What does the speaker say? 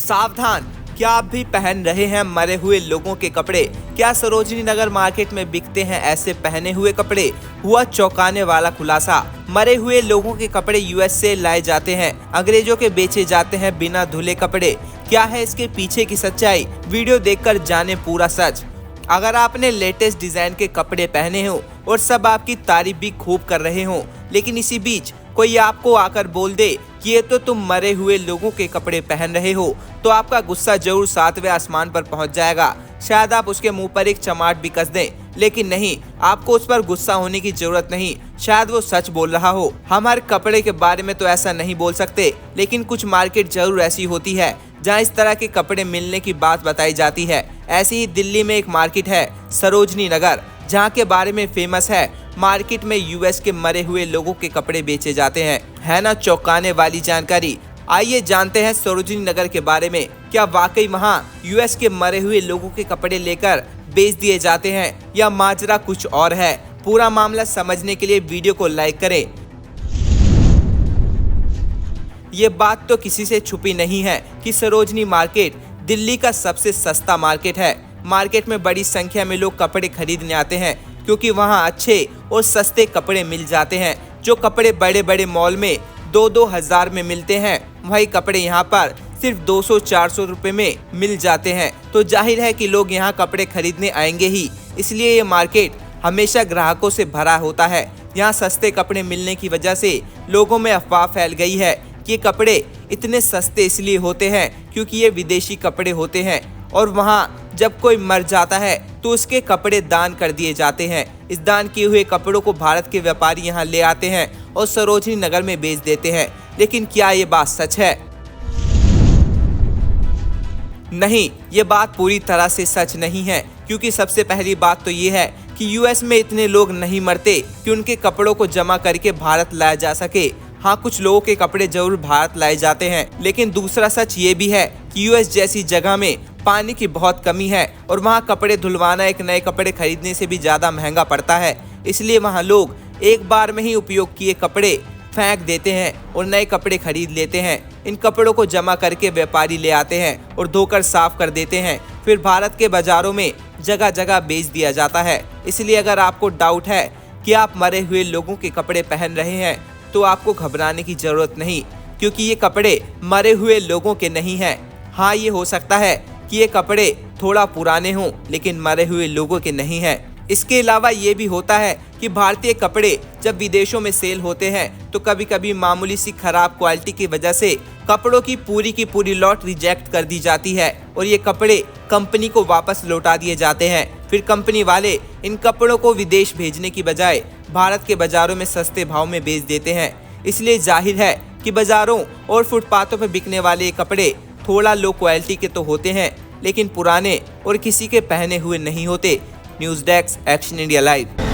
सावधान, क्या आप भी पहन रहे हैं मरे हुए लोगों के कपड़े? क्या सरोजनी नगर मार्केट में बिकते हैं ऐसे पहने हुए कपड़े? हुआ चौंकाने वाला खुलासा। मरे हुए लोगों के कपड़े यूएस से लाए जाते हैं, अंग्रेजों के बेचे जाते हैं बिना धुले कपड़े। क्या है इसके पीछे की सच्चाई? वीडियो देखकर जाने पूरा सच। अगर आपने लेटेस्ट डिजाइन के कपड़े पहने हो और सब आपकी तारीफ भी खूब कर रहे हो, लेकिन इसी बीच कोई आपको आकर बोल दे कि ये तो तुम मरे हुए लोगों के कपड़े पहन रहे हो, तो आपका गुस्सा जरूर 7वें आसमान पर पहुंच जाएगा। शायद आप उसके मुंह पर एक चमाट भी कस दें, लेकिन नहीं, आपको उस पर गुस्सा होने की जरूरत नहीं। शायद वो सच बोल रहा हो। हम हर कपड़े के बारे में तो ऐसा नहीं बोल सकते, लेकिन कुछ मार्केट जरूर ऐसी होती है जहां इस तरह के कपड़े मिलने की बात बताई जाती है। ऐसी ही दिल्ली में एक मार्केट है सरोजनी नगर, जहां के बारे में फेमस है। मार्केट में यूएस के मरे हुए लोगों के कपड़े बेचे जाते हैं। है ना चौंकाने वाली जानकारी? आइए जानते हैं सरोजनी नगर के बारे में। क्या वाकई वहां यूएस के मरे हुए लोगों के कपड़े लेकर बेच दिए जाते हैं या माजरा कुछ और है? पूरा मामला समझने के लिए वीडियो को लाइक करें। ये बात तो किसी से छुपी नहीं है कि सरोजनी मार्केट दिल्ली का सबसे सस्ता मार्केट है। मार्केट में बड़ी संख्या में लोग कपड़े खरीदने आते हैं, क्योंकि वहां अच्छे और सस्ते कपड़े मिल जाते हैं। जो कपड़े बड़े बड़े मॉल में 2-2 हज़ार में मिलते हैं, वही कपड़े यहाँ पर सिर्फ 200-400 रुपए में मिल जाते हैं। तो जाहिर है कि लोग यहाँ कपड़े खरीदने आएंगे ही, इसलिए ये मार्केट हमेशा ग्राहकों से भरा होता है। यहाँ सस्ते कपड़े मिलने की वजह से लोगों में अफवाह फैल गई है कि ये कपड़े इतने सस्ते इसलिए होते हैं क्योंकि ये विदेशी कपड़े होते हैं, और वहाँ जब कोई मर जाता है तो उसके कपड़े दान कर दिए जाते हैं। इस दान किए हुए कपड़ों को भारत के व्यापारी यहाँ ले आते हैं और सरोजनी नगर में बेच देते हैं। लेकिन क्या ये बात सच है? नहीं, ये बात पूरी तरह से सच नहीं है, क्योंकि सबसे पहली बात तो ये है कि यूएस में इतने लोग नहीं मरते कि उनके कपड़ों को जमा करके भारत लाया जा सके। हाँ, कुछ लोगों के कपड़े जरूर भारत लाए जाते हैं, लेकिन दूसरा सच ये भी है कि यूएस जैसी जगह में पानी की बहुत कमी है और वहाँ कपड़े धुलवाना एक नए कपड़े खरीदने से भी ज़्यादा महंगा पड़ता है। इसलिए वहाँ लोग एक बार में ही उपयोग किए कपड़े फेंक देते हैं और नए कपड़े खरीद लेते हैं। इन कपड़ों को जमा करके व्यापारी ले आते हैं और धोकर साफ कर देते हैं, फिर भारत के बाज़ारों में जगह जगह बेच दिया जाता है। इसलिए अगर आपको डाउट है कि आप मरे हुए लोगों के कपड़े पहन रहे हैं, तो आपको घबराने की ज़रूरत नहीं, क्योंकि ये कपड़े मरे हुए लोगों के नहीं हैं। हाँ, ये हो सकता है कि ये कपड़े थोड़ा पुराने हों, लेकिन मरे हुए लोगों के नहीं हैं। इसके अलावा ये भी होता है कि भारतीय कपड़े जब विदेशों में सेल होते हैं तो कभी कभी मामूली सी खराब क्वालिटी की वजह से कपड़ों की पूरी लॉट रिजेक्ट कर दी जाती है और ये कपड़े कंपनी को वापस लौटा दिए जाते हैं। फिर कंपनी वाले इन कपड़ों को विदेश भेजने की बजाय भारत के बाज़ारों में सस्ते भाव में बेच देते हैं। इसलिए जाहिर है कि बाज़ारों और फुटपाथों पर बिकने वाले ये कपड़े थोड़ा लो क्वालिटी के तो होते हैं, लेकिन पुराने और किसी के पहने हुए नहीं होते। News desk, action India live.